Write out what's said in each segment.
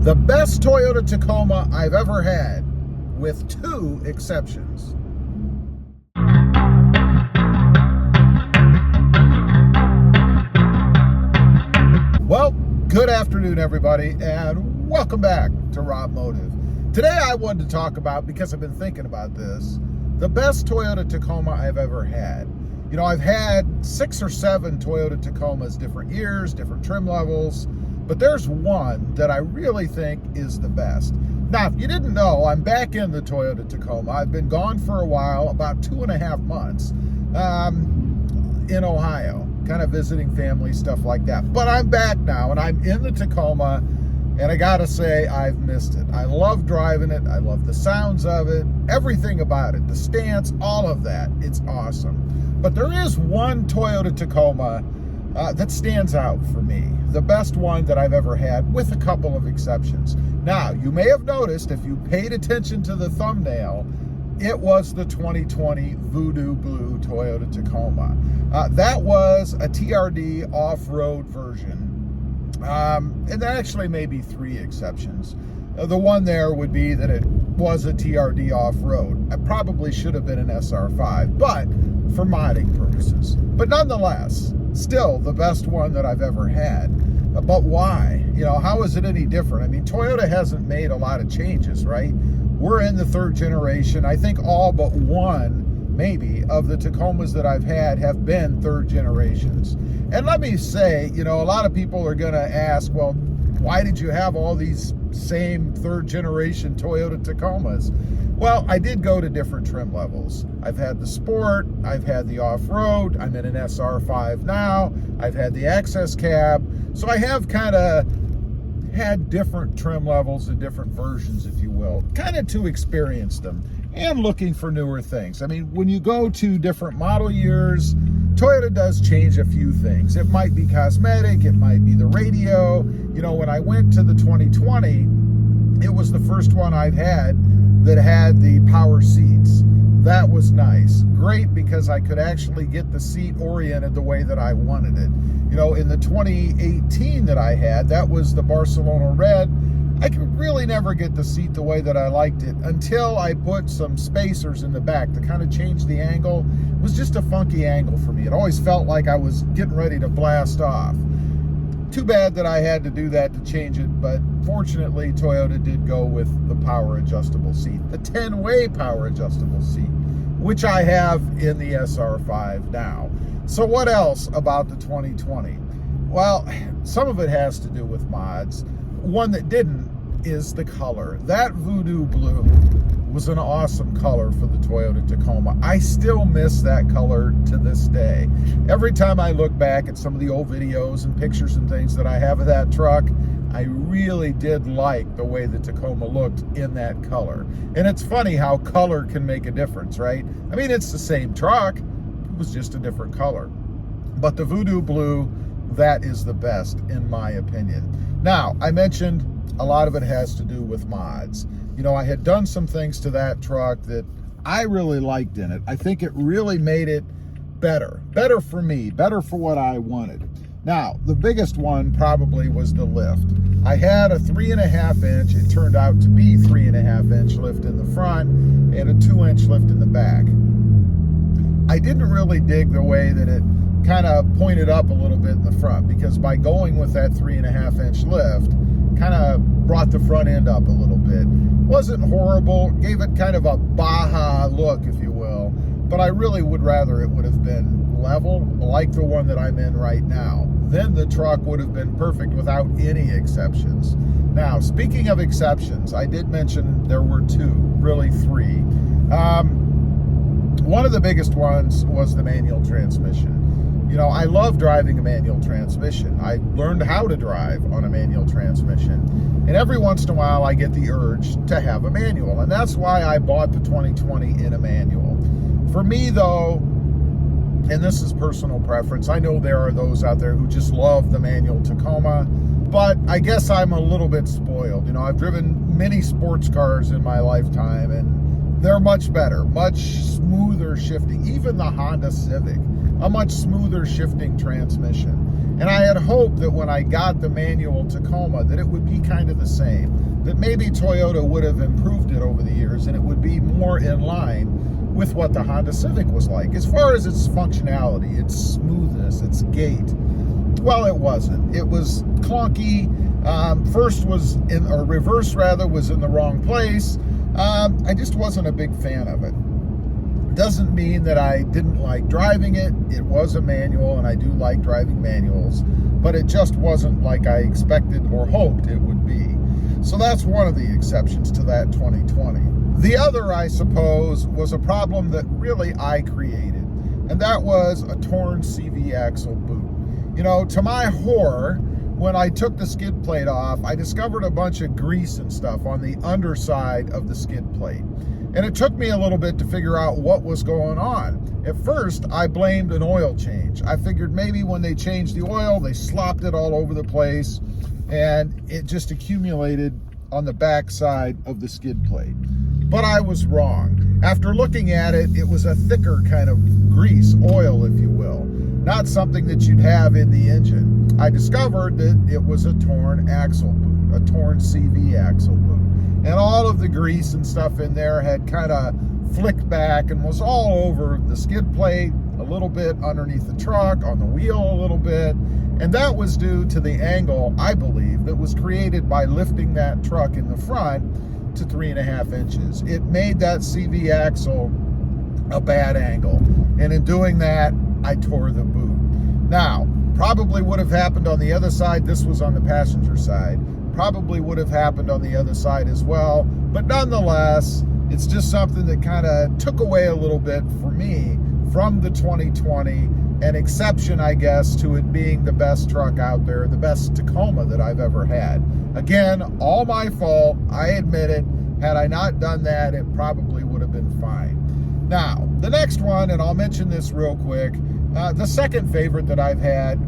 The best Toyota Tacoma I've ever had, with 2 exceptions. Well, good afternoon, everybody, and welcome back to Robmotive. Today I wanted to talk about, because I've been thinking about this, the best Toyota Tacoma I've ever had. You know, I've had 6 or 7 Toyota Tacomas, different years, different trim levels, but there's one that I really think is the best. Now, if you didn't know, I'm back in the Toyota Tacoma. I've been gone for a while, about 2.5 months, in Ohio, kind of visiting family, stuff like that. But I'm back now, and I'm in the Tacoma, and I gotta say, I've missed it. I love driving it. I love the sounds of it, everything about it, the stance, all of that. It's awesome. But there is one Toyota Tacoma that stands out for me, the best one that I've ever had, with a couple of exceptions. Now, you may have noticed, if you paid attention to the thumbnail, it was the 2020 Voodoo Blue Toyota Tacoma. That was a TRD off-road version. And there actually may be 3 exceptions. The one there would be that it was a TRD off-road. It probably should have been an SR5, but for modding purposes. But nonetheless, still the best one that I've ever had. But why? You know, how is it any different? I mean, Toyota hasn't made a lot of changes, right? We're in the 3rd generation. I think all but one, maybe, of the Tacomas that I've had have been 3rd generations. And let me say, you know, a lot of people are gonna ask, well, why did you have all these same 3rd generation Toyota Tacomas? Well, I did go to different trim levels. I've had the Sport, I've had the off-road, I'm in an SR5 now, I've had the access cab. So I have kind of had different trim levels and different versions, if you will, kind of to experience them and looking for newer things. I mean, when you go to different model years, Toyota does change a few things. It might be cosmetic, it might be the radio. You know, when I went to the 2020, it was the first one I've had that had the power seats. That was nice. Great, because I could actually get the seat oriented the way that I wanted it. You know, in the 2018 that I had, that was the Barcelona red. I could really never get the seat the way that I liked it until I put some spacers in the back to kind of change the angle. It was just a funky angle for me. It always felt like I was getting ready to blast off. Too bad that I had to do that to change it, but fortunately Toyota did go with the power adjustable seat, the 10-way power adjustable seat, which I have in the SR5 now. So what else about the 2020? Well, some of it has to do with mods. One that didn't is the color. That Voodoo Blue was an awesome color for the Toyota Tacoma. I still miss that color to this day. Every time I look back at some of the old videos and pictures and things that I have of that truck, I really did like the way the Tacoma looked in that color. And it's funny how color can make a difference, right? I mean, it's the same truck, it was just a different color. But the Voodoo Blue, that is the best in my opinion. Now, I mentioned a lot of it has to do with mods. You know, I had done some things to that truck that I really liked in it. I think it really made it better. Better for me, better for what I wanted. Now, the biggest one probably was the lift. I had a 3.5 inch, it turned out to be 3.5 inch lift in the front and a 2-inch lift in the back. I didn't really dig the way that it kind of pointed up a little bit in the front, because by going with that 3.5 inch lift, kind of brought the front end up a little bit. Wasn't horrible, gave it kind of a Baja look, if you will, but I really would rather it would have been level, like the one that I'm in right now. Then the truck would have been perfect without any exceptions. Now, speaking of exceptions, I did mention there were 2, really 3. One of the biggest ones was the manual transmission. You know, I love driving a manual transmission. I learned how to drive on a manual transmission. And every once in a while, I get the urge to have a manual. And that's why I bought the 2020 in a manual. For me, though, and this is personal preference, I know there are those out there who just love the manual Tacoma, but I guess I'm a little bit spoiled. You know, I've driven many sports cars in my lifetime, and they're much better, much smoother shifting. Even the Honda Civic, a much smoother shifting transmission. And I had hoped that when I got the manual Tacoma that it would be kind of the same, that maybe Toyota would have improved it over the years and it would be more in line with what the Honda Civic was like as far as its functionality, its smoothness, its gait. Well, it wasn't. It was clunky. First was in, or reverse rather, was in the wrong place. I just wasn't a big fan of it. Doesn't mean that I didn't like driving it. It was a manual, and I do like driving manuals, but it just wasn't like I expected or hoped it would be. So that's one of the exceptions to that 2020. The other, I suppose, was a problem that really I created, and that was a torn CV axle boot. You know, to my horror, when I took the skid plate off, I discovered a bunch of grease and stuff on the underside of the skid plate. And it took me a little bit to figure out what was going on. At first, I blamed an oil change. I figured maybe when they changed the oil, they slopped it all over the place, and it just accumulated on the back side of the skid plate. But I was wrong. After looking at it, it was a thicker kind of grease, oil, if you will, not something that you'd have in the engine. I discovered that it was a torn axle boot, a torn CV axle boot. And all of the grease and stuff in there had kind of flicked back and was all over the skid plate, a little bit underneath the truck, on the wheel a little bit. And that was due to the angle, I believe, that was created by lifting that truck in the front to 3.5 inches. It made that CV axle a bad angle. And in doing that, I tore the boot. Now, probably would have happened on the other side. This was on the passenger side. Probably would have happened on the other side as well. But nonetheless, it's just something that kind of took away a little bit for me from the 2020, an exception, I guess, to it being the best truck out there, the best Tacoma that I've ever had. Again, all my fault, I admit it. Had I not done that, it probably would have been fine. Now, the next one, and I'll mention this real quick, the second favorite that I've had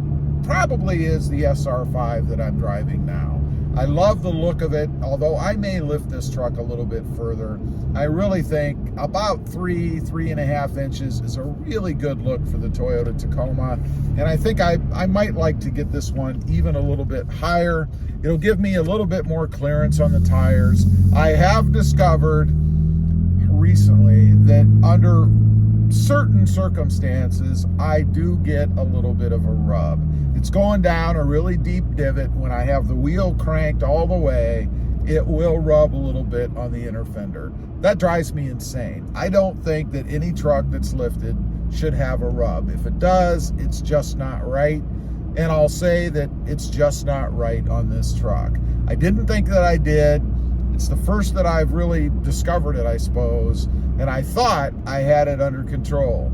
probably is the SR5 that I'm driving now. I love the look of it, although I may lift this truck a little bit further. I really think about 3.5 inches is a really good look for the Toyota Tacoma. And I think I might like to get this one even a little bit higher. It'll give me a little bit more clearance on the tires. I have discovered recently that under certain circumstances, I do get a little bit of a rub. It's going down a really deep divot. When I have the wheel cranked all the way, it will rub a little bit on the inner fender. That drives me insane. I don't think that any truck that's lifted should have a rub. If it does, it's just not right. And I'll say that it's just not right on this truck. I didn't think that I did. It's the first that I've really discovered it, I suppose, and I thought I had it under control.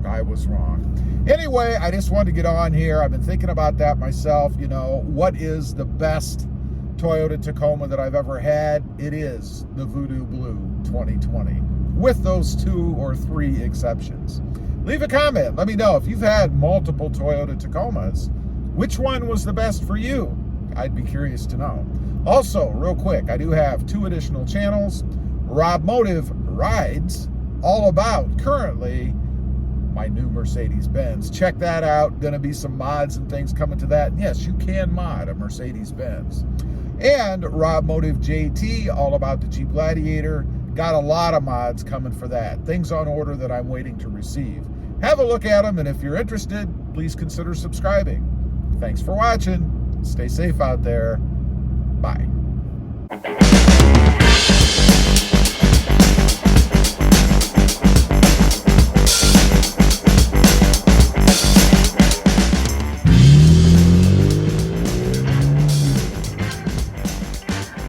I was wrong. Anyway, I just wanted to get on here. I've been thinking about that myself. You know, what is the best Toyota Tacoma that I've ever had? It is the Voodoo Blue 2020, with those 2 or 3 exceptions. Leave a comment. Let me know if you've had multiple Toyota Tacomas. Which one was the best for you? I'd be curious to know. Also, real quick, I do have 2 additional channels. Robmotive Rides, all about currently my new Mercedes-Benz. Check that out. Gonna be some mods and things coming to that. And yes, you can mod a Mercedes-Benz. And Robmotive JT, all about the Jeep Gladiator. Got a lot of mods coming for that. Things on order that I'm waiting to receive. Have a look at them, and if you're interested, please consider subscribing. Thanks for watching. Stay safe out there. Bye.